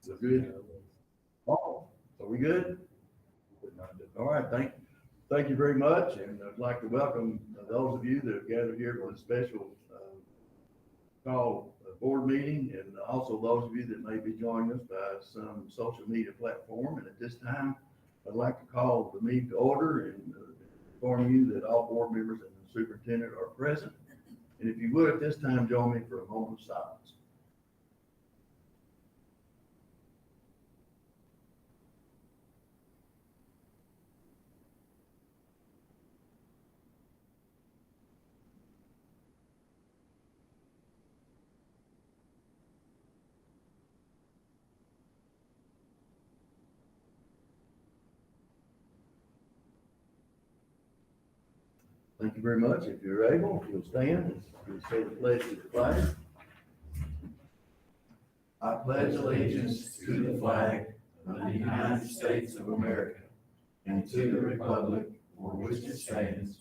We're good? Oh, are we good? All right, thank you very much, and I'd like to welcome those of you that have gathered here for the special call board meeting, and also those of you that may be joining us by some social media platform. And at this time, I'd like to call the meeting to order and inform you that all board members and the superintendent are present. And if you would, at this time, join me for a moment of silence. Thank you very much. If you're able, if you'll stand, you'll say the pledge to the flag. I pledge allegiance to the flag of the United States of America and to the republic for which it stands,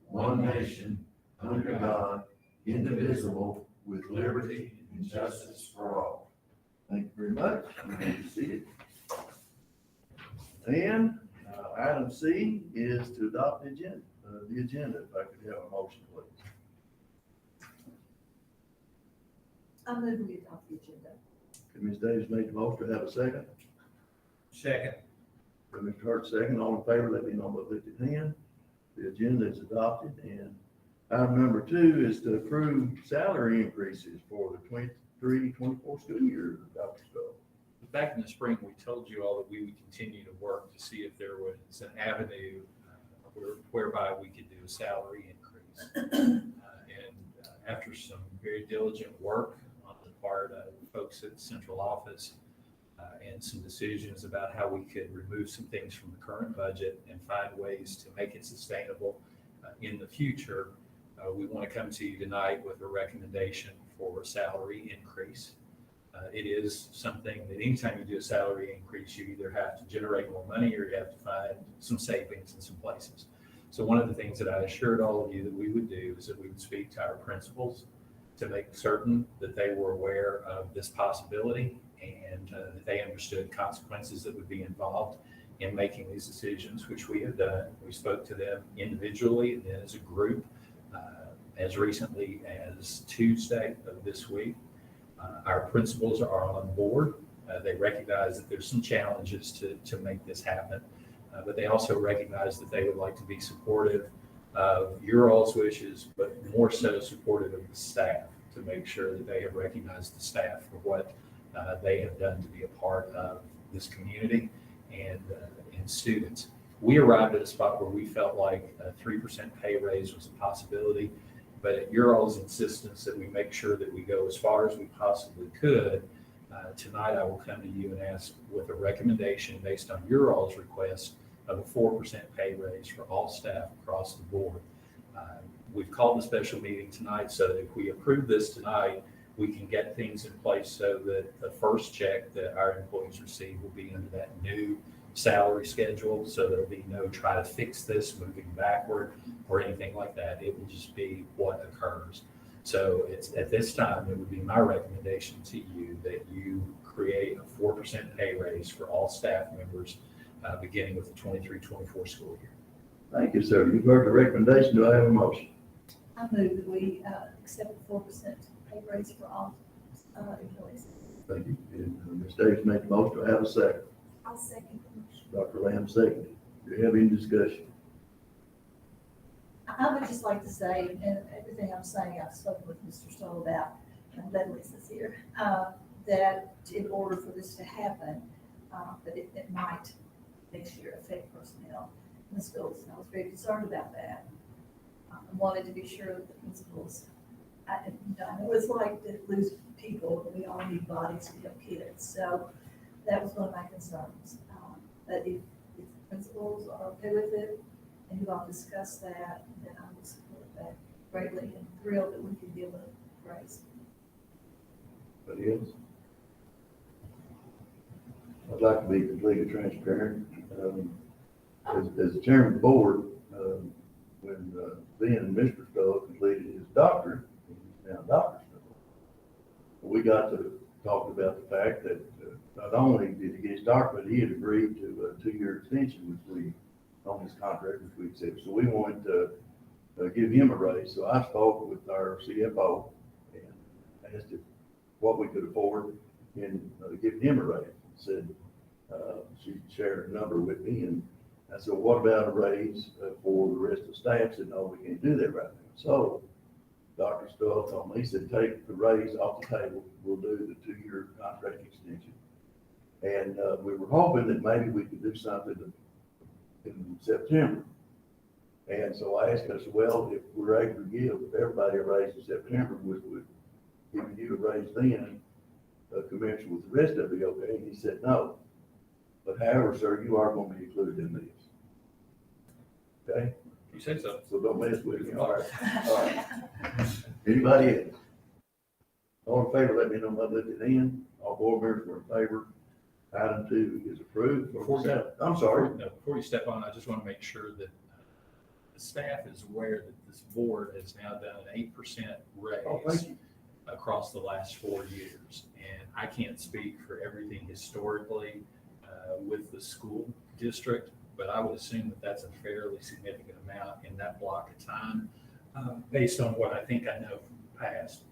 one nation, under God, indivisible, with liberty and justice for all. Thank you very much. You may be seated. And item C is to adopt the agenda. If I could have a motion, please. I move we adopt the agenda. Ms. Davis made the motion. To have a second. Second. Mr. Hurt, second. All in favor, let me know by lifted hand. The agenda is adopted. And item number 2 is to approve salary increases for the 23-24 school year. Dr. Stowe. Back in the spring, we told you all that we would continue to work to see if there was an avenue whereby we could do a salary increase. After some very diligent work on the part of folks at the central office and some decisions about how we could remove some things from the current budget and find ways to make it sustainable in the future, we want to come to you tonight with a recommendation for a salary increase. It is something that anytime you do a salary increase, you either have to generate more money or you have to find some savings in some places. So one of the things that I assured all of you that we would do is that we would speak to our principals to make certain that they were aware of this possibility and that they understood consequences that would be involved in making these decisions, which we have done. We spoke to them individually and then as a group as recently as Tuesday of this week. Our principals are on board. They recognize that there's some challenges to make this happen, but they also recognize that they would like to be supportive of your all's wishes, but more so supportive of the staff to make sure that they have recognized the staff for what they have done to be a part of this community and students. We arrived at a spot where we felt like a 3% pay raise was a possibility. But at your all's insistence that we make sure that we go as far as we possibly could, tonight I will come to you and ask with a recommendation based on your all's request of a 4% pay raise for all staff across the board. We've called a special meeting tonight so that if we approve this tonight, we can get things in place so that the first check that our employees receive will be under that new salary schedule, so there'll be no try to fix this moving backward or anything like that. It will just be what occurs. So it's at this time, it would be my recommendation to you that you create a 4% pay raise for all staff members beginning with the 23-24 school year. Thank you, sir. You've heard the recommendation. Do I have a motion? I move that we accept a 4% pay raise for all employees. Thank you. And Ms. Davis made the motion. Do I have a second? I'll second the motion. Dr. Lamb seconded. Do you have any discussion? I would just like to say, and everything I'm saying, I've spoken with Mr. Stoll about, and Lisa's here, that in order for this to happen, that it might next year affect personnel in the schools. And I was very concerned about that. I wanted to be sure that the principals, I know what it's like to lose people, but we all need bodies to help kids. So that was one of my concerns. But if the principals are okay with it, and you've all discussed that, then I will support that greatly and thrilled that we can give a raise. Anybody else? I'd like to be completely transparent. As the chairman of the board, when Ben and Mr. Stowe completed his doctorate, he's now Dr. Stowe, we got to talk about the fact that not only did he get his doctorate, he had agreed to a 2-year extension, on his contract, which we accepted. So we wanted to give him a raise. So I spoke with our CFO and asked if what we could afford and give him a raise. Said, she shared a number with me, and I said, what about a raise for the rest of the staff? Said, no, we can't do that right now. So Dr. Stull told me, he said, take the raise off the table. We'll do the 2-year contract extension. And we were hoping that maybe we could do something in September. And so I asked him, I said, well, if we're able to give everybody a raise in September, would give you a raise then, commensurate with the rest of it, okay? And he said, no. But however, sir, you are going to be included in this. Okay? You say so. So don't mess with me. All right. All right. Anybody else? All in favor, let me know by lifting hand. All board members were in favor. Item 2 is approved. I'm sorry. No, before you step on, I just want to make sure that the staff is aware that this board has now done an 8% raise Oh, thank you. across the last 4 years. And I can't speak for everything historically with the school district, but I would assume that that's a fairly significant amount in that block of time, based on what I think I know from the past.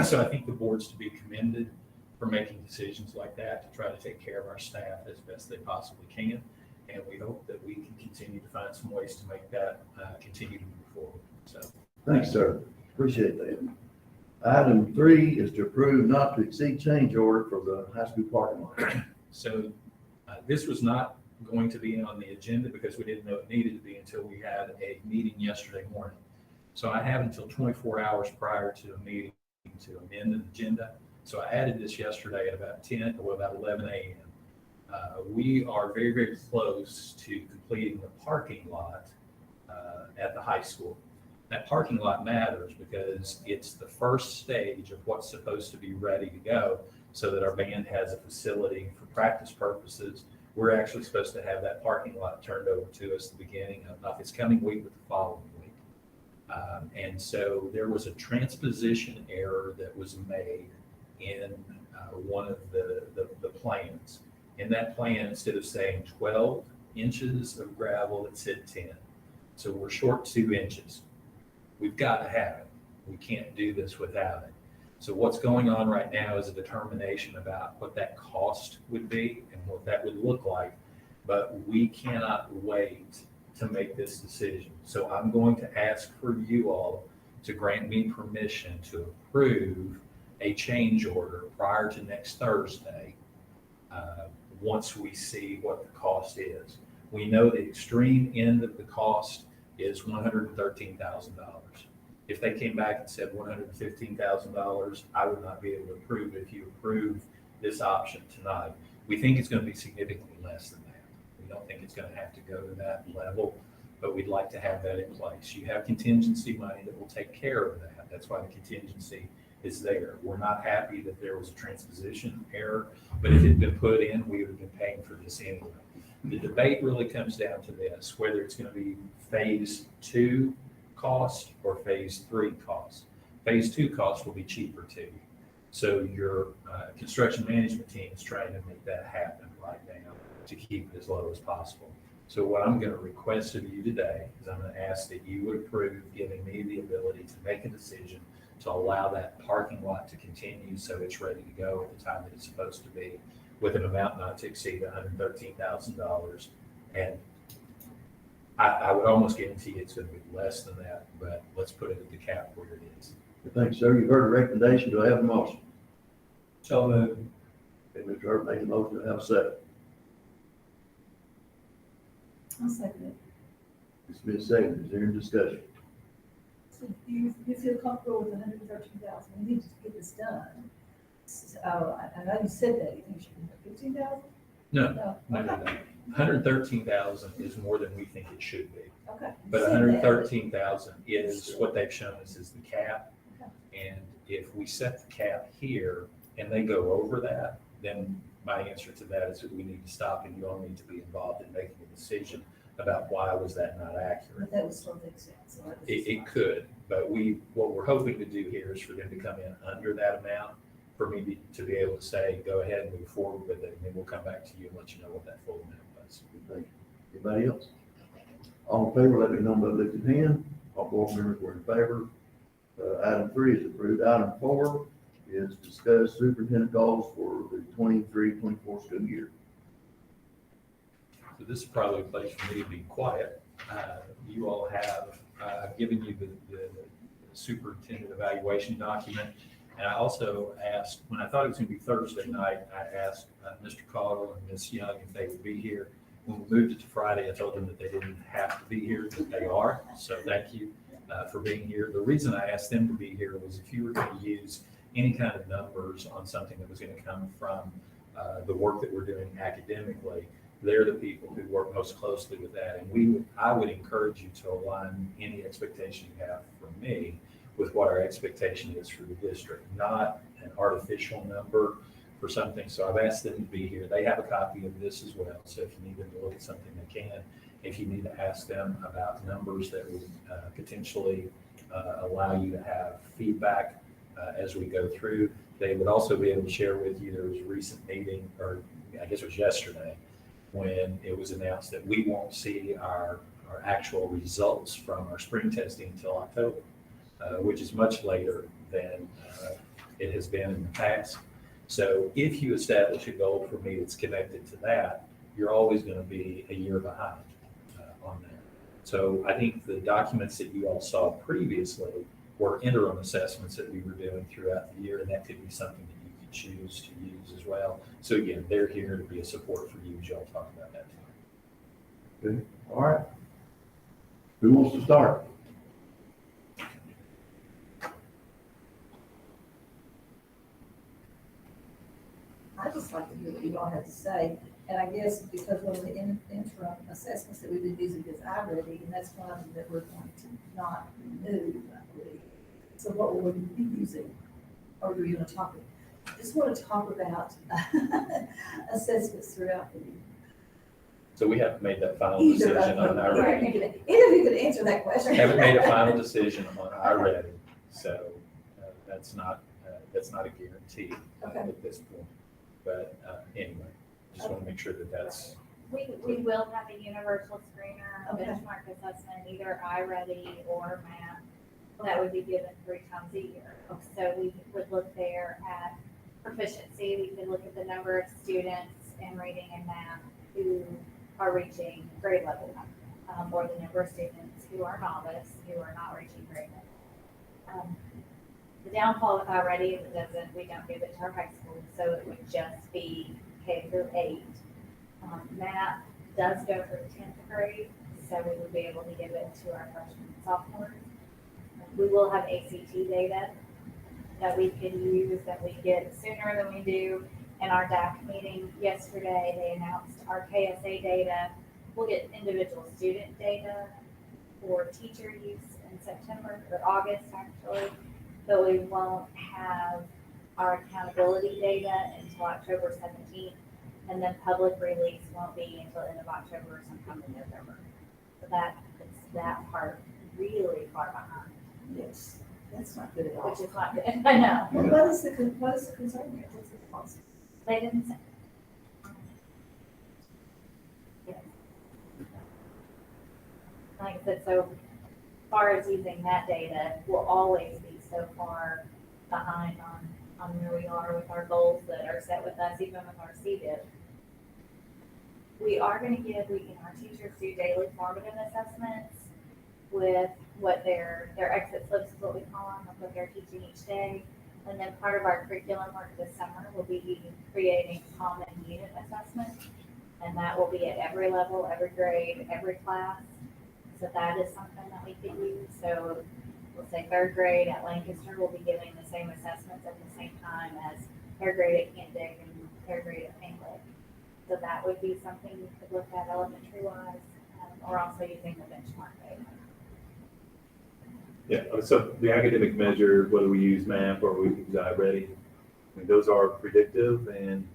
So I think the board's to be commended for making decisions like that to try to take care of our staff as best they possibly can. And we hope that we can continue to find some ways to make that continue to move forward. So Thanks, sir. Appreciate that. Item 3 is to approve not to exceed change order for the high school parking lot. So this was not going to be on the agenda because we didn't know it needed to be until we had a meeting yesterday morning. So I have until 24 hours prior to a meeting to amend the agenda. So I added this yesterday at about 11 a.m. We are very, very close to completing the parking lot at the high school. That parking lot matters because it's the first stage of what's supposed to be ready to go so that our band has a facility for practice purposes. We're actually supposed to have that parking lot turned over to us the beginning of not this coming week, but the following week. And so there was a transposition error that was made in one of the plans. In that plan, instead of saying 12 inches of gravel, it said 10. So we're short 2 inches. We've got to have it. We can't do this without it. So what's going on right now is a determination about what that cost would be and what that would look like, but we cannot wait to make this decision. So I'm going to ask for you all to grant me permission to approve a change order prior to next Thursday, once we see what the cost is. We know the extreme end of the cost is $113,000. If they came back and said $115,000, I would not be able to approve it if you approve this option tonight. We think it's going to be significantly less than that. We don't think it's going to have to go to that level, but we'd like to have that in place. You have contingency money that will take care of that. That's why the contingency is there. We're not happy that there was a transposition error, but if it had been put in, we would have been paying for this anyway. The debate really comes down to this, whether it's going to be phase 2 cost or phase 3 cost. Phase 2 cost will be cheaper too. So your construction management team is trying to make that happen right now to keep it as low as possible. So what I'm going to request of you today is I'm going to ask that you would approve giving me the ability to make a decision to allow that parking lot to continue so it's ready to go at the time that it's supposed to be, with an amount not to exceed $113,000. And I would almost guarantee it's going to be less than that, but let's put it at the cap where it is. Thanks, sir. You've heard the recommendation. Do I have a motion? So moved. Okay, Mr. Hurt made the motion. Do I have a second? I'll second it. It's been seconded. Is there any discussion? So you feel comfortable with 113,000? We need to get this done. So, I know you said that. You think it should be 15,000? No. Okay. 113,000 is more than we think it should be. Okay. But You said that. 113,000 is what they've shown us is the cap. Okay. And if we set the cap here and they go over that, then my answer to that is that we need to stop and you all need to be involved in making a decision about why was that not accurate. But that was slow things down. So that was It could, but what we're hoping to do here is for them to come in under that amount for me to be able to say, go ahead and move forward with it, and then we'll come back to you and let you know what that full amount was. Thank you. Anybody else? All in favor, let me know by lifted hand. All board members were in favor. Item 3 is approved. Item 4 is discuss superintendent goals for the 23-24 school year. So this is probably a place for me to be quiet. You all have, I've given you the superintendent evaluation document. And I also asked, when I thought it was going to be Thursday night, I asked Mr. Caudle and Ms. Young if they would be here. When we moved it to Friday, I told them that they didn't have to be here, but they are. So thank you for being here. The reason I asked them to be here was if you were going to use any kind of numbers on something that was going to come from the work that we're doing academically, they're the people who work most closely with that. And I would encourage you to align any expectation you have from me with what our expectation is for the district, not an artificial number for something. So I've asked them to be here. They have a copy of this as well. So if you need them to look at something, they can. If you need to ask them about numbers that would potentially allow you to have feedback as we go through, they would also be able to share with you. There was a recent meeting, or I guess it was yesterday, when it was announced that we won't see our actual results from our spring testing until October, which is much later than it has been in the past. So if you establish a goal for me that's connected to that, you're always going to be a year behind on that. So I think the documents that you all saw previously were interim assessments that we were doing throughout the year, and that could be something that you could choose to use as well. So again, they're here to be a support for you as y'all talk about that tonight. Okay, all right. Who wants to start? I'd just like to hear what you all have to say. And I guess because one of the interim assessments that we've been using is iReady, and that's one that we're going to not renew, I believe. So what will we be using? Or do you want to talk? I just want to talk about assessments throughout the year. So we haven't made that final decision on our Either ready. of you could answer that question. Haven't made a final decision on our ready. So that's not a guarantee Okay. at this point. But anyway, just want to make sure that that's. We will have a universal screener, a Okay. benchmark assessment, either iReady or MAP, that would be given 3 times a year. So we would look there at proficiency, we could look at the number of students in reading and math who are reaching grade level, or the number of students who are novice, who are not reaching grade level. The downfall with iReady is we don't give it to our high school, so it would just be K through 8. Math does go for 10th grade, so we would be able to give it to our freshmen and sophomores. We will have ACT data that we can use, that we get sooner than we do. In our DAC meeting yesterday, they announced our KSA data. We'll get individual student data for teacher use in September or August, actually, but we won't have our accountability data until October 17th, and then public release won't be until end of October or sometime in November. So that puts that part really far behind, Yes, that's not good at all. which is not good. I know. Well, what is the concern here? What's the cost? They didn't say. Yeah. Like I said, so far as using that data, we'll always be so far behind on where we are with our goals that are set with us, even with our CDIP. We are going to give, our teachers do daily formative assessments with what their exit slips is what we call them, of what they're teaching each day. And then part of our curriculum work this summer will be creating common unit assessments. And that will be at every level, every grade, every class. So that is something that we could use. So we'll say 3rd grade at Lancaster will be giving the same assessments at the same time as 3rd grade at Kent Dick and 3rd grade at Paint Lake. So that would be something you could look at elementary wise, or also using the benchmark data. Yeah, so the academic measure, whether we use MAP or we use iReady, I mean, those are predictive and,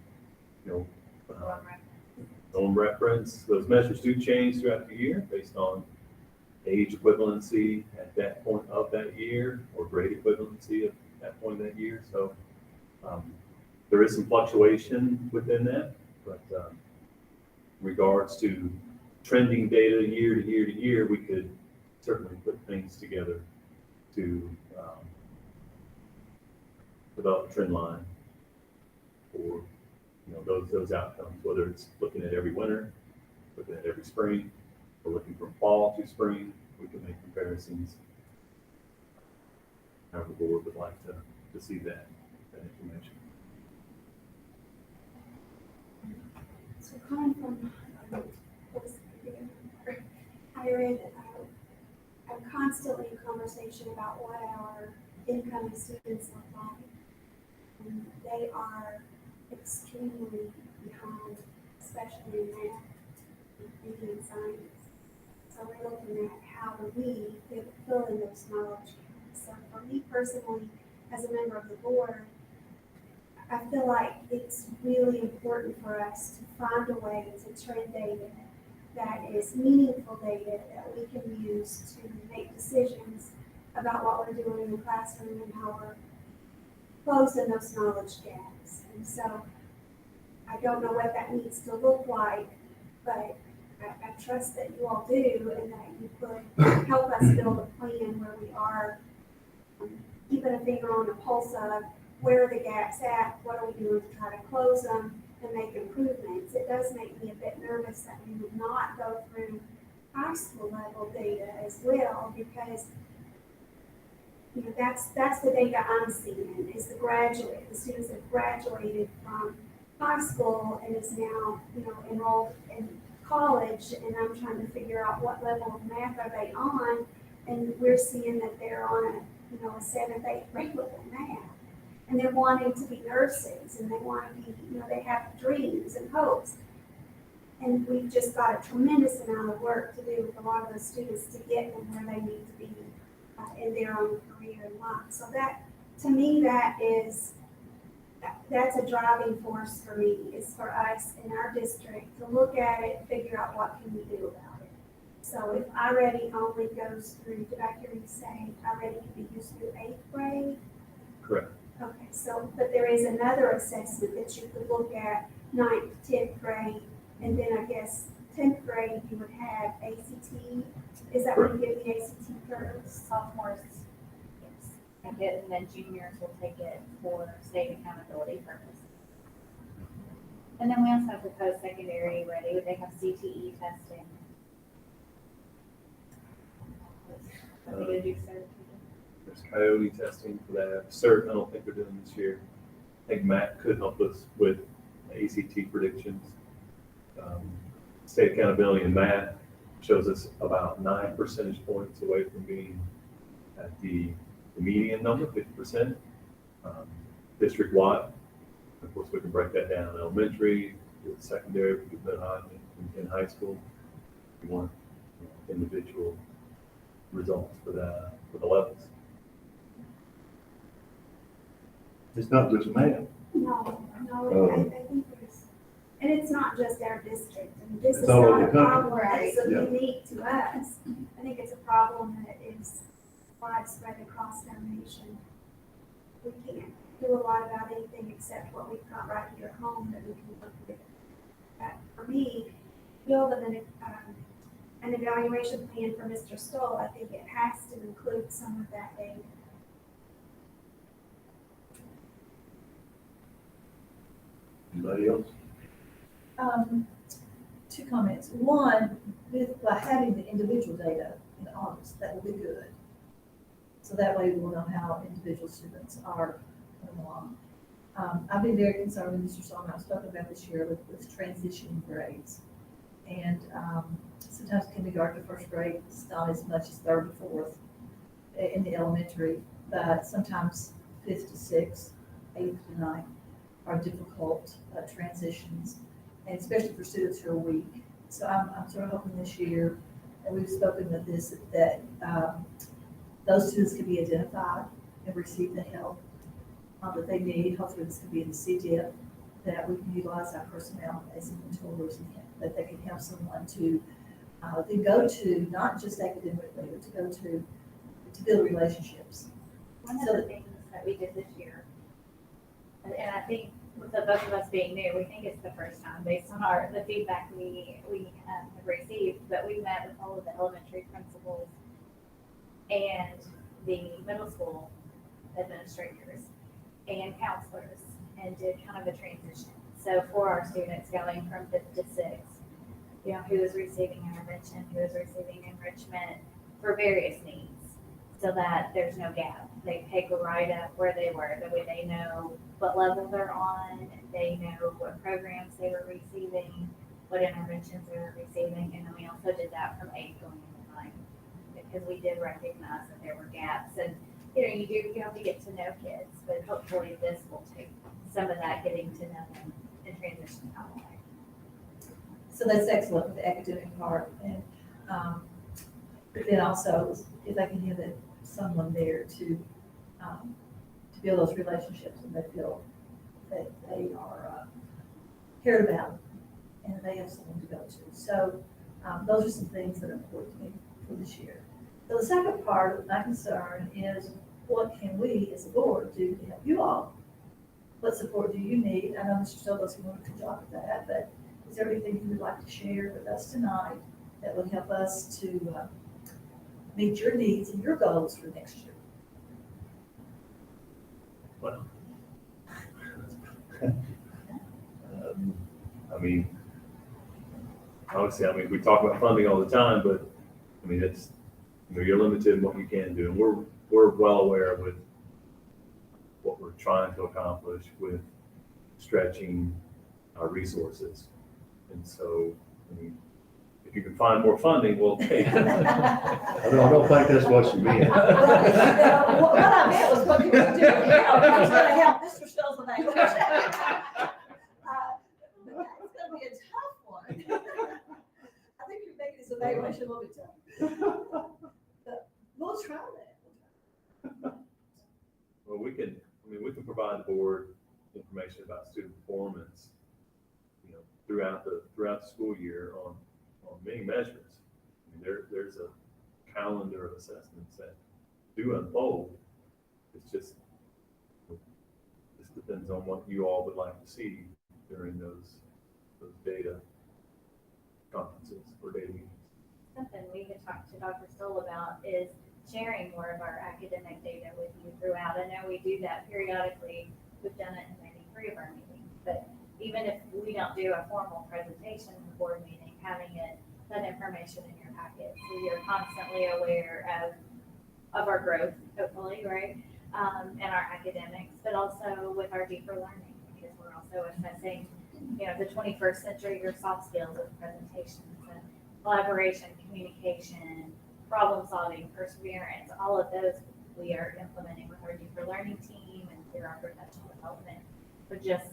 on reference. Those measures do change throughout the year based on age equivalency at that point of that year or grade equivalency at that point of that year. So There is some fluctuation within that, but in regards to trending data year to year to year, we could certainly put things together to develop a trend line for those outcomes, whether it's looking at every winter, looking at every spring, or looking from fall to spring. We can make comparisons. How the board would like to see that information. So coming from, I read, I'm constantly in conversation about what our incoming students look like. And they are extremely behind, especially in math, reading, and science. So we're looking at how do we fill in those knowledge gaps. So for me personally, as a member of the board, I feel like it's really important for us to find a way to trend data that is meaningful data that we can use to make decisions about what we're doing in the classroom and how we're closing those knowledge gaps. And so I don't know what that needs to look like, but I trust that you all do and that you could help us build a plan where we are keeping a finger on the pulse of where are the gaps at, what are we doing to try to close them and make improvements. It does make me a bit nervous that we would not go through high school level data as well, because that's the data I'm seeing is the students that graduated from high school and is now enrolled in college, and I'm trying to figure out what level of math are they on, and we're seeing that they're on a 7th, 8th grade level math. And they're wanting to be nurses, and they want to be, they have dreams and hopes. And we've just got a tremendous amount of work to do with a lot of those students to get them where they need to be in their own career and life. So that, to me, that's a driving force for me, is for us in our district to look at it and figure out what can we do about it. So if iReady only goes through, did I hear you say iReady can be used through 8th grade? Correct. Okay, so, but there is another assessment that you could look at 9th, 10th grade, and then I guess 10th grade you would have ACT. Is that when you get the ACT curves? Sophomores, yes, take it, and then juniors will take it for state accountability purposes. And then we also have the post-secondary ready, they have CTE testing. Are they gonna do cert? There's coyote testing for that. CERT, I don't think they're doing this year. I think Matt could help us with ACT predictions. State accountability in math shows us about 9 percentage points away from being at the median number, 50%. District-wide, of course, we can break that down. Elementary, secondary, we can put in high school. We want individual results for the levels. It's not just math. No, I think there's, and it's not just our district. I mean, this It's is all over not the a country. problem that's so Yeah. unique to us. I think it's a problem that is widespread across our nation. We can't do a lot about anything except what we've got right here at home that we can work with. For me, building an evaluation plan for Mr. Stoll, I think it has to include some of that data. Anybody else? Two comments. One, by having the individual data in August, that will be good. So that way we'll know how individual students are coming along. I've been very concerned with Mr. Solomon. I've spoken about this year with transition grades. And sometimes kindergarten to first grade is not as much as 3rd to 4th in the elementary, but sometimes 5th to 6th, 8th to 9th are difficult transitions, and especially for students who are weak. So I'm sort of hoping this year, and we've spoken of this, that those students can be identified and receive the help that they need. Hopefully this could be in the CDIP, that we can utilize our personnel as mentors, and that they can have someone to then go to, not just academically, but to go to build relationships. One of So- the things that we did this year, And I think with the both of us being new, we think it's the first time based on the feedback we have received, but we met with all of the elementary principals and the middle school administrators and counselors and did kind of a transition. So for our students going from fifth to sixth, you know, who is receiving intervention, who is receiving enrichment for various needs, so that there's no gap. They pick right up where they were, that way they know what level they're on, they know what programs they were receiving, what interventions they were receiving, and then we also did that from 8th going into 9th, because we did recognize that there were gaps, and you have to get to know kids, but hopefully this will take some of that getting to know them and transition out of the way. So that's excellent with the academic part, and but then also if they can have someone there to build those relationships and they feel that they are cared about and they have someone to go to. So those are some things that are important to me for this year. So the second part of my concern is what can we as a board do to help you all? What support do you need? I know Mr. Stolos can do a good job of that, but is there anything you would like to share with us tonight that would help us to meet your needs and your goals for next year? Well, I mean, obviously, we talk about funding all the time, but I mean, it's, you're limited in what you can do, and we're well aware with what we're trying to accomplish with stretching our resources. And so, I mean, if you can find more funding, we'll take it. I don't think that's what you meant. What I meant was what you were doing. I was going to help Mr. Stoles with that. It's going to be a tough one. I think you're making this evaluation a little bit tough. But we'll try that. Well, we can provide the board information about student performance, throughout the school year on many measures. I mean, there's a calendar of assessments that do unfold. It's just, this depends on what you all would like to see during those data conferences or data meetings. Something we had talked to Dr. Stoll about is sharing more of our academic data with you throughout. I know we do that periodically. We've done it in maybe 3 of our meetings, but even if we don't do a formal presentation in the board meeting, having that information in your packet, so you're constantly aware of our growth, hopefully, right? And our academics, but also with our deeper learning, because we're also assessing, the 21st century, your soft skills with presentations and collaboration, communication, problem solving, perseverance, all of those we are implementing with our deeper learning team and through our professional development. But just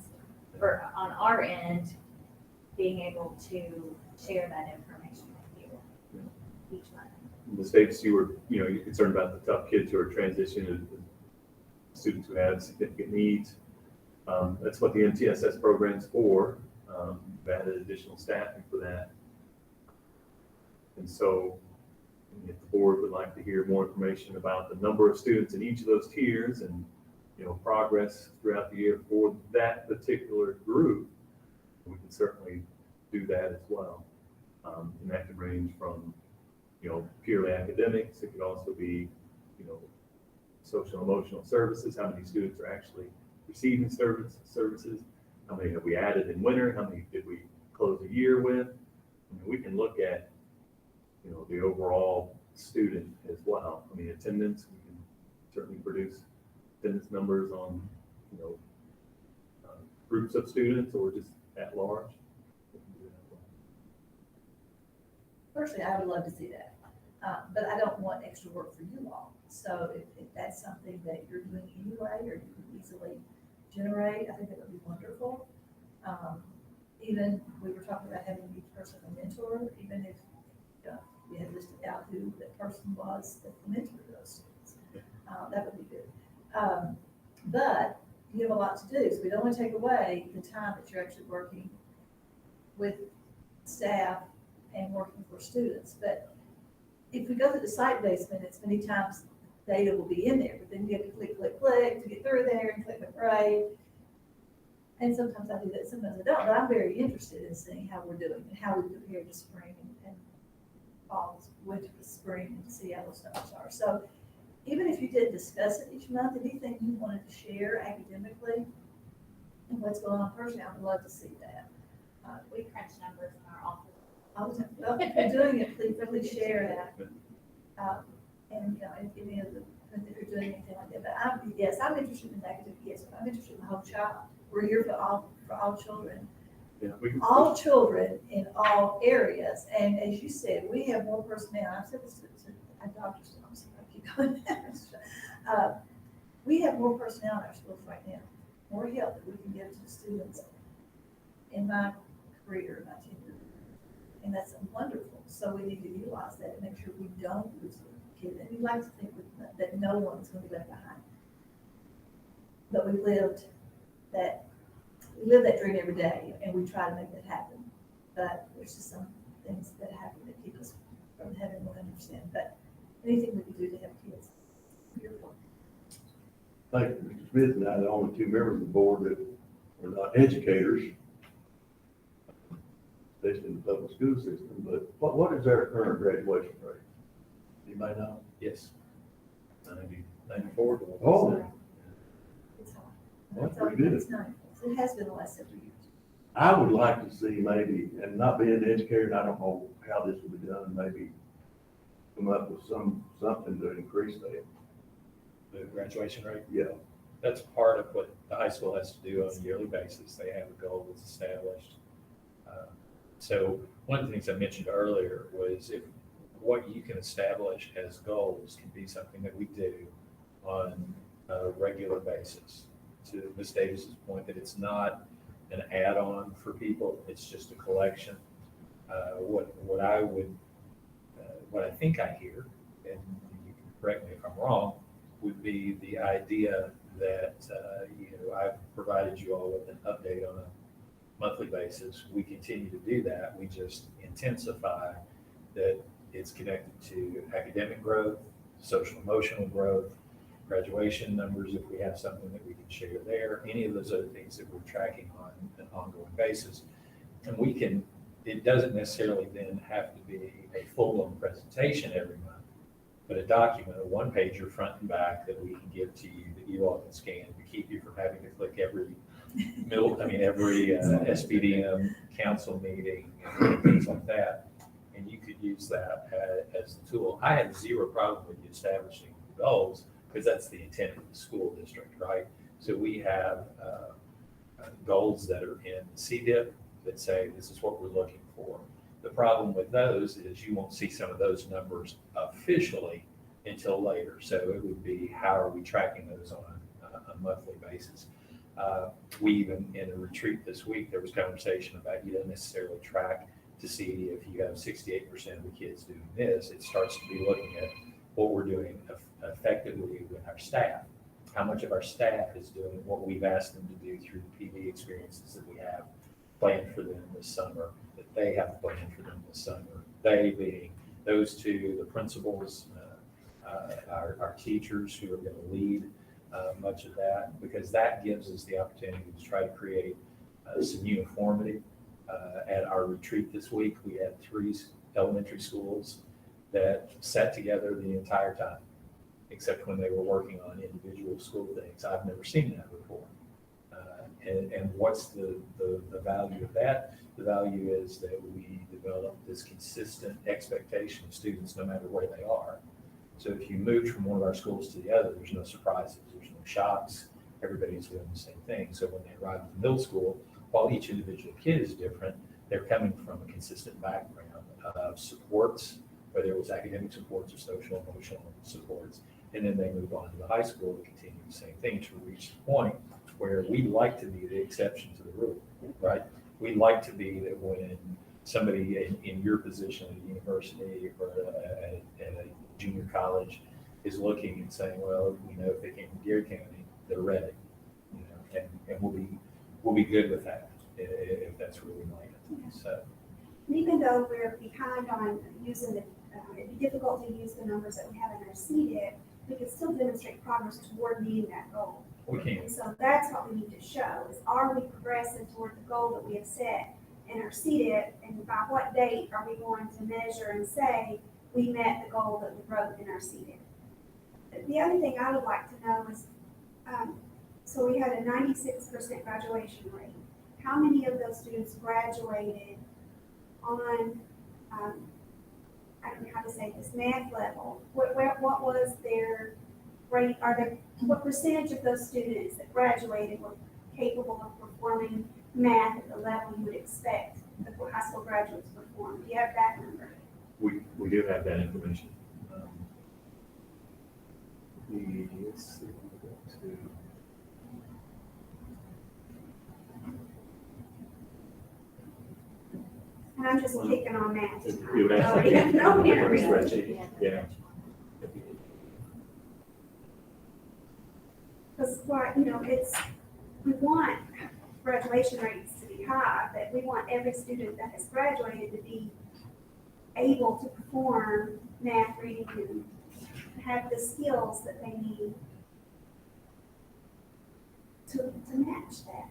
on our end, being able to share that information with you each month. The states you're concerned about the tough kids who are transitioning, students who have significant needs. That's what the MTSS program's for. We've added additional staffing for that. And so if the board would like to hear more information about the number of students in each of those tiers and progress throughout the year for that particular group, we can certainly do that as well. And that could range from purely academics. It could also be social emotional services. How many students are actually receiving services? How many have we added in winter? How many did we close the year with? We can look at the overall student as well. Attendance, we can certainly produce attendance numbers on groups of students or just at large. Personally, I would love to see that, but I don't want extra work for you all. So if that's something that you're doing anyway, or you can easily generate, I think that would be wonderful. Even we were talking about having each person a mentor, even if we had listed out who that person was that mentored those students, that would be good. But you have a lot to do, so we don't want to take away the time that you're actually working with staff and working for students. But if we go through the site-based minutes, many times data will be in there, but then you have to click to get through there and click and grade. And sometimes I do that, sometimes I don't, but I'm very interested in seeing how we're doing and how we compare to spring and fall, winter to spring, and see how those numbers are. So even if you did discuss it each month, anything you wanted to share academically and what's going on personally, I would love to see that. We crunch numbers in our office. All the time. Well, if you're doing it, please share that. And, you know, if any of the, if you're doing anything like that, but I'm interested in academic, yes, but I'm interested in the whole child. We're here for all children, Yeah, all children in all areas. And as you said, we have more personnel. I've said this to our doctors, I'm sorry, I keep going there. We have more personnel in our schools right now, more help that we can give to the students in my career, my tenure. And that's wonderful. So we need to utilize that and make sure we don't lose a kid. And we like to think that no one's going to be left behind. But we live that dream every day, and we try to make that happen. But there's just some things that happen that keep us from having 100%. But anything we can do to help kids, beautiful. Thank you, Mr. Smith, and I, the only two members of the board that are not educators, especially in the public school system, but what is our current graduation rate? Anybody know? Yes. 94. Oh, It's hard. That's pretty good. It's nice. It has been the last several years. I would like to see maybe, and not being an educator, and I don't know how this will be done, maybe come up with something to increase that. The graduation rate. Yeah. That's part of what the high school has to do on a yearly basis. They have a goal that's established. So one of the things I mentioned earlier was if what you can establish as goals can be something that we do on a regular basis. To Ms. Davis's point, that it's not an add-on for people, it's just a collection. What I think I hear, and you can correct me if I'm wrong, would be the idea that I've provided you all with an update on a monthly basis. We continue to do that. We just intensify that it's connected to academic growth, social emotional growth, graduation numbers, if we have something that we can share there, any of those other things that we're tracking on an ongoing basis. And it doesn't necessarily then have to be a full-blown presentation every month, but a document, a one-pager front and back that we can give to you that you all can scan to keep you from having to click every SPDM council meeting and things like that. And you could use that as a tool. I have zero problem with you establishing goals because that's the intent of the school district, right? So we have goals that are in CDIP that say this is what we're looking for. The problem with those is you won't see some of those numbers officially until later. So it would be, how are we tracking those on a monthly basis? We even, in a retreat this week, there was conversation about you don't necessarily track to see if you have 68% of the kids doing this. It starts to be looking at what we're doing effectively with our staff. How much of our staff is doing what we've asked them to do through the PV experiences that we have planned for them this summer, that they have planned for them this summer. They being those two, the principals, our teachers who are going to lead much of that, because that gives us the opportunity to try to create some uniformity. At our retreat this week, we had 3 elementary schools that sat together the entire time, except when they were working on individual school things. I've never seen that before. And what's the value of that? The value is that we develop this consistent expectation of students no matter where they are. So if you move from one of our schools to the other, there's no surprises, there's no shocks, everybody's doing the same thing. So when they arrive at the middle school, while each individual kid is different, they're coming from a consistent background of supports, whether it was academic supports or social emotional supports. And then they move on to the high school to continue the same thing to reach the point where we like to be the exception to the rule, right? We like to be that when somebody in your position at a university or at a junior college is looking and saying, well, we know if they came from Garrard County, they're ready, and we'll be good with that if that's where we like it. So, even though we're behind on using it'd be difficult to use the numbers that we have in our CDIP, we can still demonstrate progress toward meeting that goal. We can. And so that's what we need to show, is are we progressing toward the goal that we have set and are seated, and by what date are we going to measure and say we met the goal that we wrote in our seated? The other thing I would like to know is, so we had a 96% graduation rate. How many of those students graduated on, I don't know how to say this, math level? What was their rate, what percentage of those students that graduated were capable of performing math at the level you would expect the high school graduates to perform? Do you have that number? We do have that information. Let's see, we'll go to. And I'm just picking on math tonight. You would have to Oh, yeah, no, get yeah, a really. spreadsheet, yeah. Because what, we want graduation rates to be high, but we want every student that has graduated to be able to perform math, reading, and have the skills that they need to match that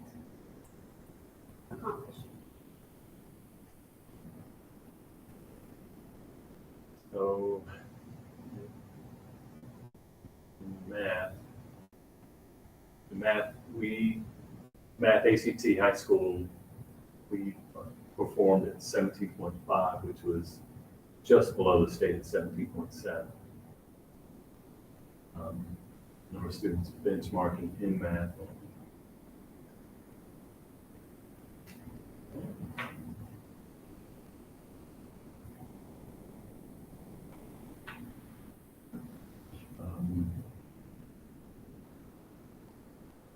accomplishment. So, math ACT high school, we performed at 17.5, which was just below the state at 17.7. Number of students benchmarking in math.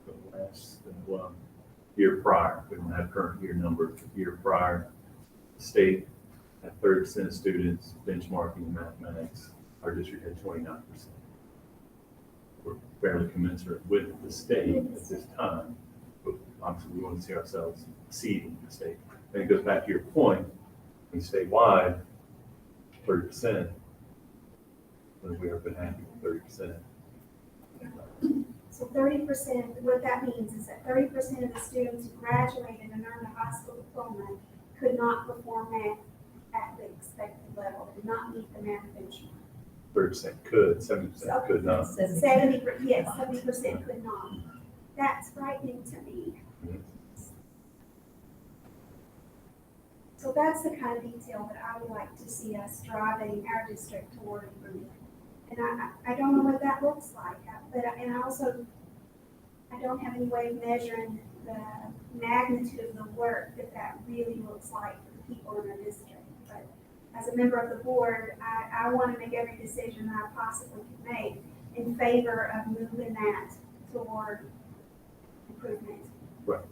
The last year prior, we don't have current year numbers. Year prior, the state had 30% of students benchmarking in mathematics. Our district had 29%. We're fairly commensurate with the state at this time, but obviously we want to see ourselves exceeding the state. And it goes back to your point, when statewide, 30%, then we have been happy with 30%. So 30%, what that means is that 30% of the students who graduated and earned a high school diploma could not perform math at the expected level, did not meet the math benchmark. 30% could, 70% could not. 70% could not. That's frightening to me. Mhm. So that's the kind of detail that I would like to see us driving our district toward improvement. And I don't know what that looks like, and I don't have any way of measuring the magnitude of the work that really looks like for the people in our district. But as a member of the board, I want to make every decision that I possibly can make in favor of moving that toward improvement. Right.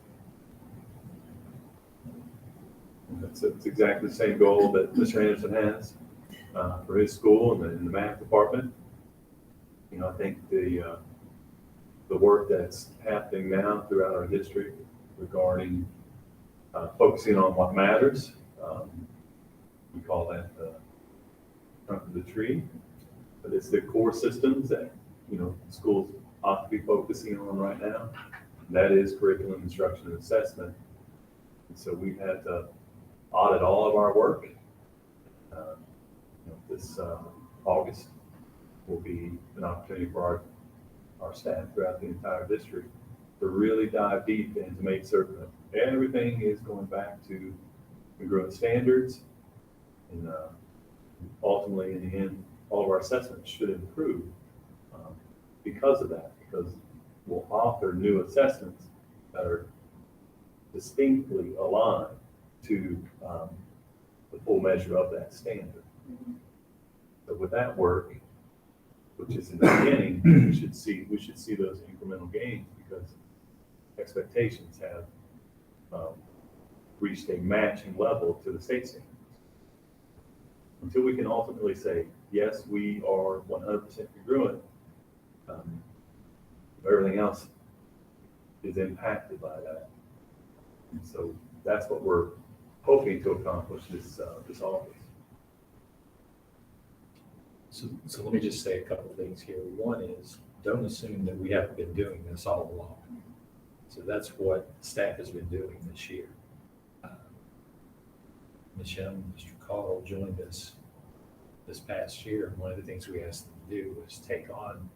It's exactly the same goal that Mr. Anderson has for his school and in the math department. I think the work that's happening now throughout our district regarding focusing on what matters, we call that the trunk of the tree, but it's the core systems that schools ought to be focusing on right now. That is curriculum, instruction, and assessment. And so we've had to audit all of our work. This August will be an opportunity for our staff throughout the entire district to really dive deep and to make certain that everything is going back to congruent standards. And ultimately, in the end, all of our assessments should improve because of that, because we'll author new assessments that are distinctly aligned to the full measure of that standard. So with that work, which is in the beginning, we should see those incremental gains because expectations have reached a matching level to the state standards. Until we can ultimately say, yes, we are 100% congruent, everything else is impacted by that. And so that's what we're hoping to accomplish this August. So let me just say a couple of things here. One is don't assume that we haven't been doing this all along. So that's what staff has been doing this year. Michelle and Mr. Carl joined us this past year, and one of the things we asked them to do was take on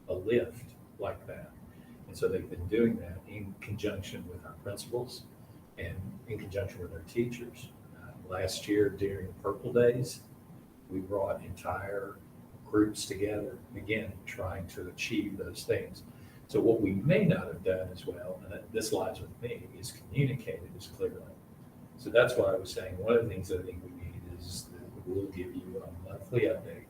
a lift like that. And so they've been doing that in conjunction with our principals and in conjunction with our teachers. Last year during Purple Days, we brought entire groups together, again, trying to achieve those things. So what we may not have done as well, and this lies with me, is communicated as clearly. So that's why I was saying one of the things that I think we need is that we'll give you a monthly update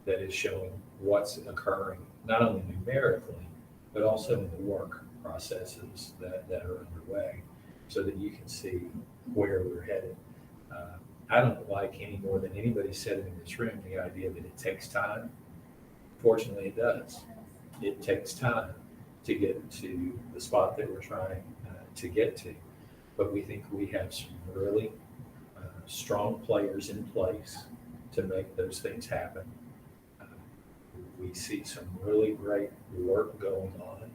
that is showing what's occurring, not only numerically, but also in the work processes that are underway, so that you can see where we're headed. I don't like any more than anybody said in this room the idea that it takes time. Fortunately, it does. It takes time to get to the spot that we're trying to get to. But we think we have some really strong players in place to make those things happen. We see some really great work going on,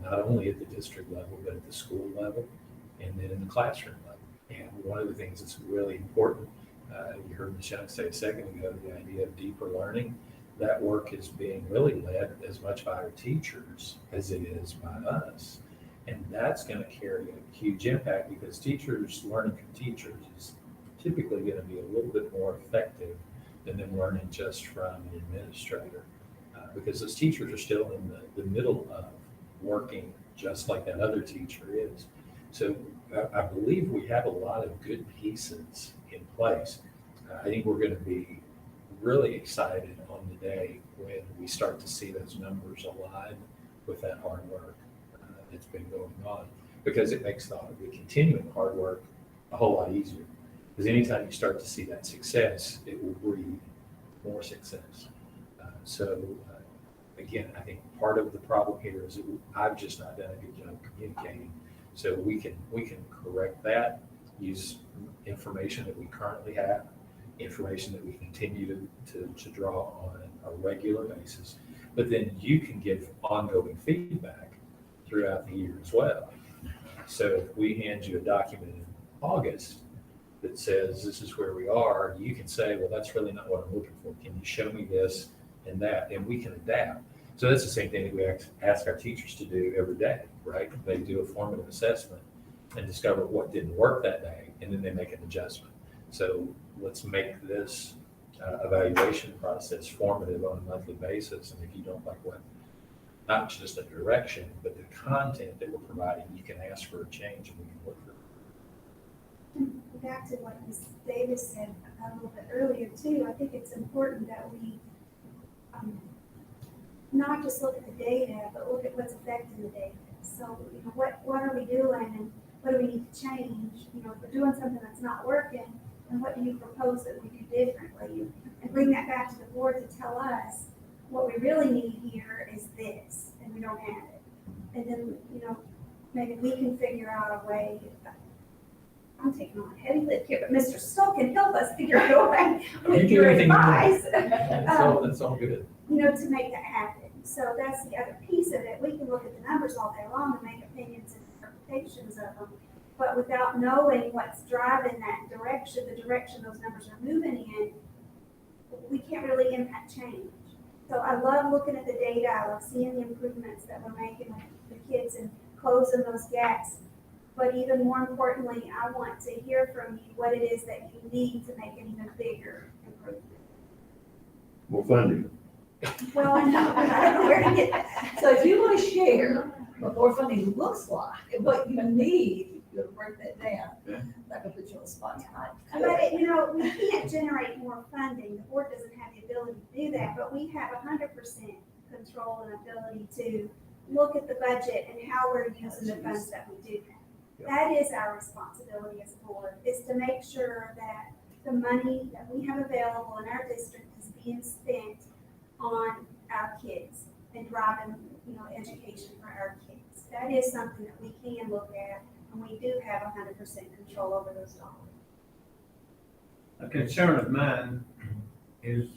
not only at the district level, but at the school level, and then in the classroom level. And one of the things that's really important, you heard Michelle say a second ago, the idea of deeper learning. That work is being really led as much by our teachers as it is by us. And that's going to carry a huge impact, because teachers learning from teachers is typically going to be a little bit more effective than them learning just from an administrator, because those teachers are still in the middle of working just like that other teacher is. So I believe we have a lot of good pieces in place. I think we're going to be really excited on the day when we start to see those numbers align with that hard work that's been going on, because it makes the continuing hard work a whole lot easier. Because anytime you start to see that success, it will breed more success. Again, I think part of the problem here is that I've just not done a good job communicating. So we can correct that, use information that we currently have, information that we continue to draw on a regular basis, but then you can give ongoing feedback throughout the year as well. So if we hand you a document in August that says this is where we are, you can say, well, that's really not what I'm looking for. Can you show me this and that? And we can adapt. So that's the same thing that we ask our teachers to do every day, right? They do a formative assessment and discover what didn't work that day, and then they make an adjustment. So let's make this evaluation process formative on a monthly basis. And if you don't like what, not just the direction, but the content that we're providing, you can ask for a change and we can work for it. Back to what Ms. Davis said a little bit earlier too, I think it's important that we not just look at the data, but look at what's affecting the data. So, what are we doing, and what do we need to change? If we're doing something that's not working, then what do you propose that we do differently? And bring that back to the board to tell us what we really need here is this, and we don't have it. And then, maybe we can figure out a way. I'm taking on a heavy lift here, but Mr. Stoll can help us figure out a way with your advice. That's all good. To make that happen. So that's the other piece of it. We can look at the numbers all day long and make opinions and interpretations of them, but without knowing what's driving that direction, the direction those numbers are moving in, we can't really impact change. So I love looking at the data. I love seeing the improvements that we're making with the kids and closing those gaps. But even more importantly, I want to hear from you what it is that you need to make an even bigger improvement. More funding. Well, I don't know where to get that. So if you want to share what more funding looks like and what you need, you're going to break that down. Yeah. Not going to put you on the spot tonight. But, we can't generate more funding. The board doesn't have the ability to do that, but we have 100% control and ability to look at the budget and how we're using the funds that we do have. That is our responsibility as a board, is to make sure that the money that we have available in our district is being spent on our kids and driving, education for our kids. That is something that we can look at, and we do have 100% control over those dollars. A concern of mine is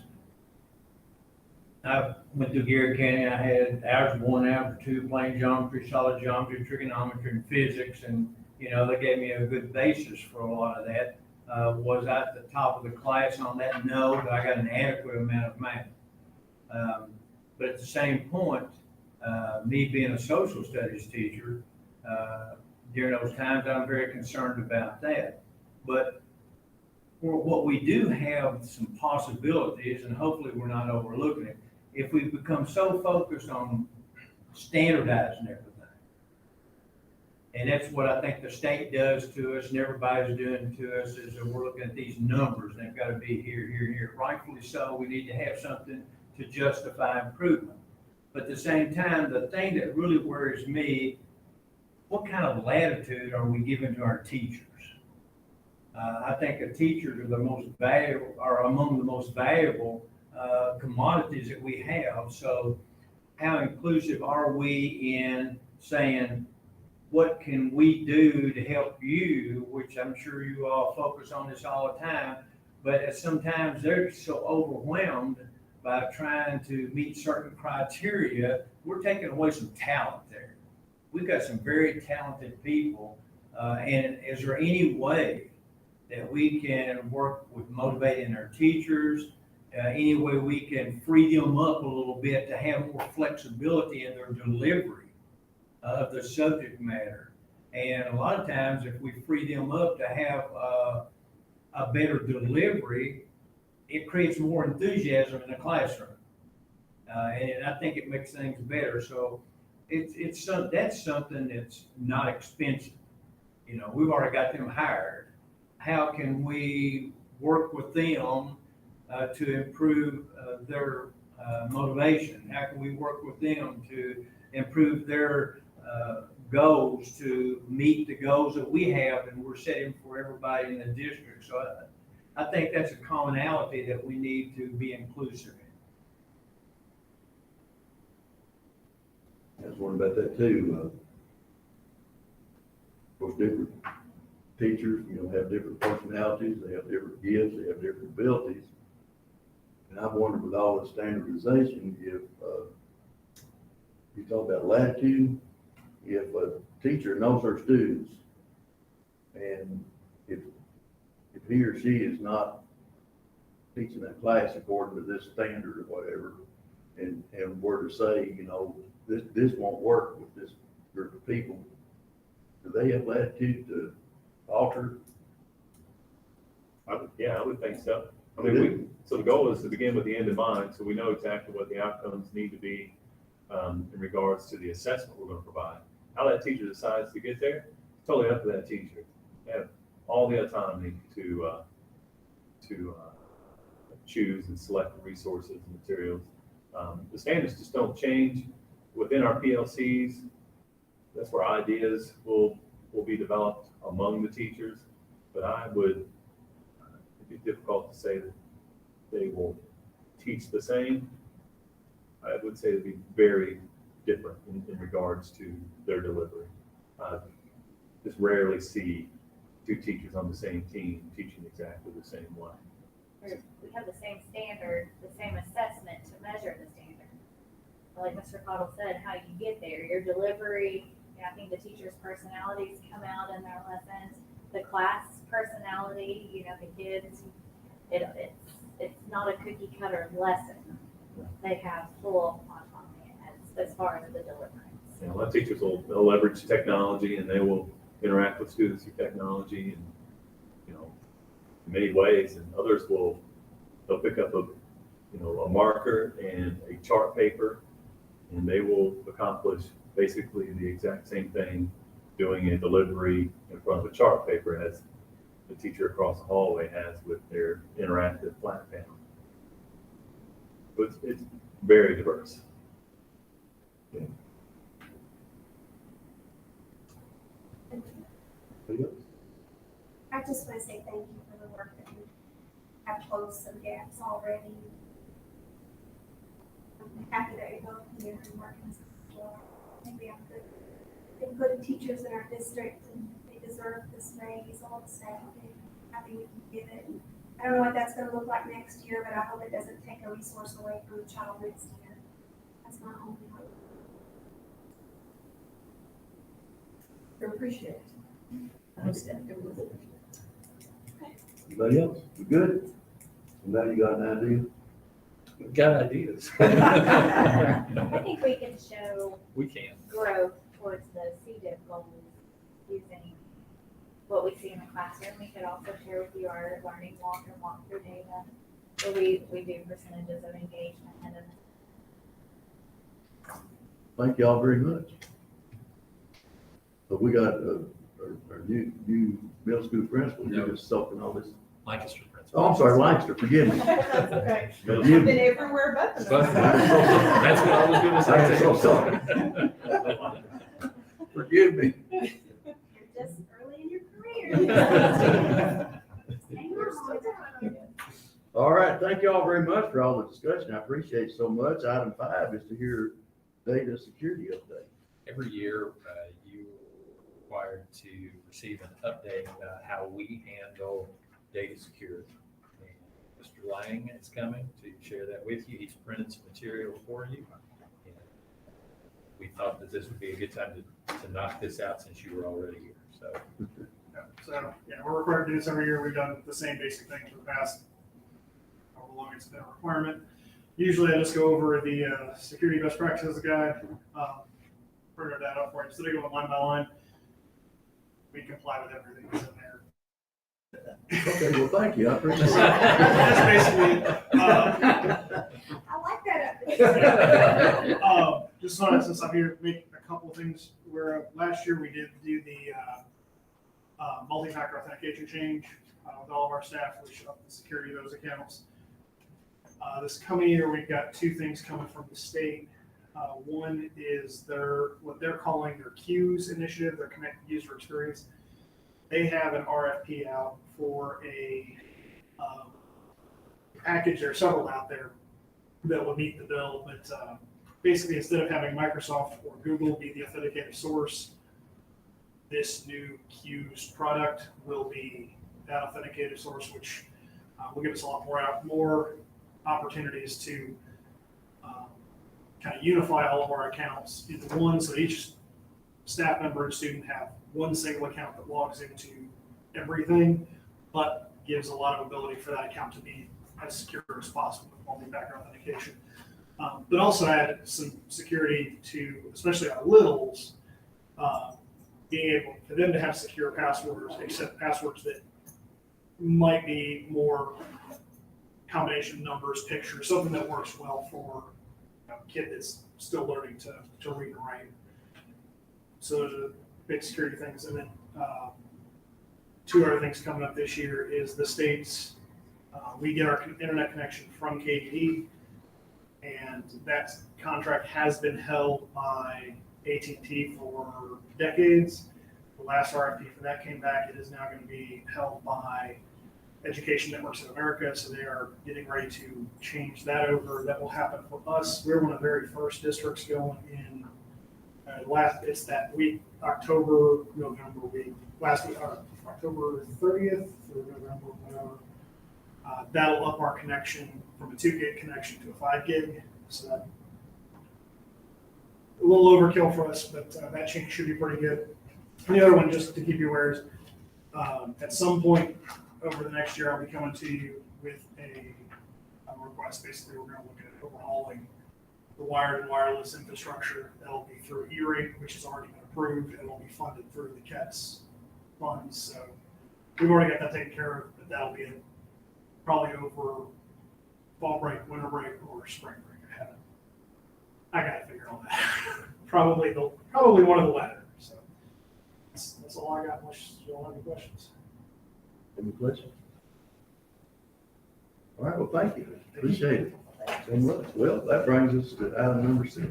I went through Garrard County, I had hours 1, hours 2, plain geometry, solid geometry, trigonometry, and physics, and, you know, they gave me a good basis for a lot of that. Was I at the top of the class on that? No, but I got an adequate amount of math. But at the same point, me being a social studies teacher, during those times, I'm very concerned about that. But what we do have some possibilities, and hopefully we're not overlooking it, if we become so focused on standardizing everything. And that's what I think the state does to us and everybody's doing to us, is that we're looking at these numbers, they've got to be here, here, here. Rightfully so, we need to have something to justify improvement. But at the same time, the thing that really worries me, what kind of latitude are we giving to our teachers? I think the teachers are the most valuable, are among the most valuable commodities that we have. So how inclusive are we in saying, what can we do to help you, which I'm sure you all focus on this all the time, but sometimes they're so overwhelmed by trying to meet certain criteria, we're taking away some talent there. We've got some very talented people, and is there any way that we can work with motivating our teachers, any way we can free them up a little bit to have more flexibility in their delivery of the subject matter? And a lot of times, if we free them up to have a better delivery, it creates more enthusiasm in the classroom. And I think it makes things better. So that's something that's not expensive. You know, we've already got them hired. How can we work with them to improve their motivation? How can we work with them to improve their goals, to meet the goals that we have and we're setting for everybody in the district? So I think that's a commonality that we need to be inclusive in. I was wondering about that too. Of course, different teachers, you know, have different personalities, they have different gifts, they have different abilities. And I've wondered with all the standardization, if you talk about latitude, if a teacher knows her students, and if he or she is not teaching that class according to this standard or whatever, and were to say, you know, this won't work with this group of people, do they have latitude to alter? I would think so. I mean, so the goal is to begin with the end in mind, so we know exactly what the outcomes need to be in regards to the assessment we're going to provide. How that teacher decides to get there, it's totally up to that teacher. They have all the autonomy to choose and select the resources and materials. The standards just don't change within our PLCs. That's where ideas will be developed among the teachers, but it'd be difficult to say that they will teach the same. I would say it'd be very different in regards to their delivery. Just rarely see two teachers on the same team teaching exactly the same way. We have the same standard, the same assessment to measure the standard. Like Mr. Cottle said, how you get there, your delivery. I think the teachers' personalities come out in their lessons. The class personality, you know, the kids, it's not a cookie cutter lesson. They have full autonomy as far as the deliverance. You know, a lot of teachers they'll leverage technology and they will interact with students through technology and, you know, in many ways, and others they'll pick up a marker and a chart paper, and they will accomplish basically the exact same thing doing a delivery in front of a chart paper as the teacher across the hallway has with their interactive flat panel. But it's very diverse. Yeah. I just want to say thank you for the work that you have closed some gaps already. I'm happy that you're both here and working as well. I think we have good teachers in our district, and they deserve this raise, all the staff. I'm happy we can give it. And I don't know what that's gonna look like next year, but I hope it doesn't take a resource away from the child next year. That's my only hope. We appreciate it. I understand it was. Anybody else? You good? Now you got an idea? We've got ideas. I think we can show We can. growth towards the CDIP goals using what we see in the classroom. We could also share with you our learning walk and walkthrough data, where we do percentages of engagement and then Thank y'all very much. But we got, our new middle school principal, you're just soaking all this. Lancaster principal. Oh, I'm sorry, Lancaster, forgive me. That's okay. Forgive I've been me. everywhere but the. But that's what I was gonna say. I am so sorry. Forgive me. You're just early in your career. Hang on. All right, thank you all very much for all the discussion. I appreciate it so much. Item 5 is to hear data security update. Every year, you are required to receive an update about how we handle data security. And Mr. Lang is coming to share that with you. He's printed some material for you. And we thought that this would be a good time to knock this out since you were already here. So So, yeah, we're required to do this every year. We've done the same basic thing for the past, however long it's been a requirement. Usually I just go over the security best practices guide, printed that up for you. Instead of going line by line, we comply with everything that's in there. Okay, well, thank you. I appreciate it. That's basically, I like that. just so since I'm here, make a couple of things where last year we did do the multi-factor authentication change with all of our staff. We shut up the security of those accounts. This coming year, we've got two things coming from the state. One is what they're calling their Q's initiative, their Connected User Experience. They have an RFP out for a package. There are several out there that will meet the bill, but basically instead of having Microsoft or Google be the authenticator source, this new Q's product will be that authenticator source, which will give us a lot more opportunities to kind of unify all of our accounts into one, so each staff member and student have one single account that logs into everything, but gives a lot of ability for that account to be as secure as possible with multi-factor authentication. But also add some security to, especially our littles, being able for them to have secure passwords, except passwords that might be more combination numbers, pictures, something that works well for a kid that's still learning to read and write. So those are big security things. And then two other things coming up this year is the state's, we get our internet connection from KDE, and that contract has been held by AT&T for decades. The last RFP for that came back. It is now going to be held by Education Networks of America, so they are getting ready to change that over. That will happen for us. We're one of the very first districts going in it's that week, November week, last week, October 30th or November, whatever. That'll up our connection from a 2 gig connection to a 5 gig. So that a little overkill for us, but that change should be pretty good. And the other one, just to keep you aware, is at some point over the next year, I'll be coming to you with a request. Basically, we're going to look at overhauling the wired and wireless infrastructure. That'll be through E-rate, which has already been approved, and will be funded through the CATS funds. So we've already got that taken care of, but that'll be probably over fall break, winter break, or spring break. I got to figure all that. probably one of the latter. So that's all I got. Unless you all have any questions. Any questions? All right, well, thank you. Appreciate it so much. Well, that brings us to item number 6.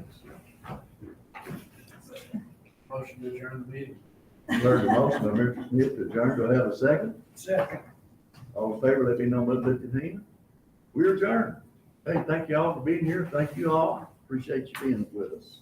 Motion to adjourn the meeting. Heard the motion by Mr. Smith to adjourn. Do I have a second? Second. All in favor, let me know by lifting hand. We're adjourned. Hey, thank you all for being here. Thank you all. Appreciate you being with us.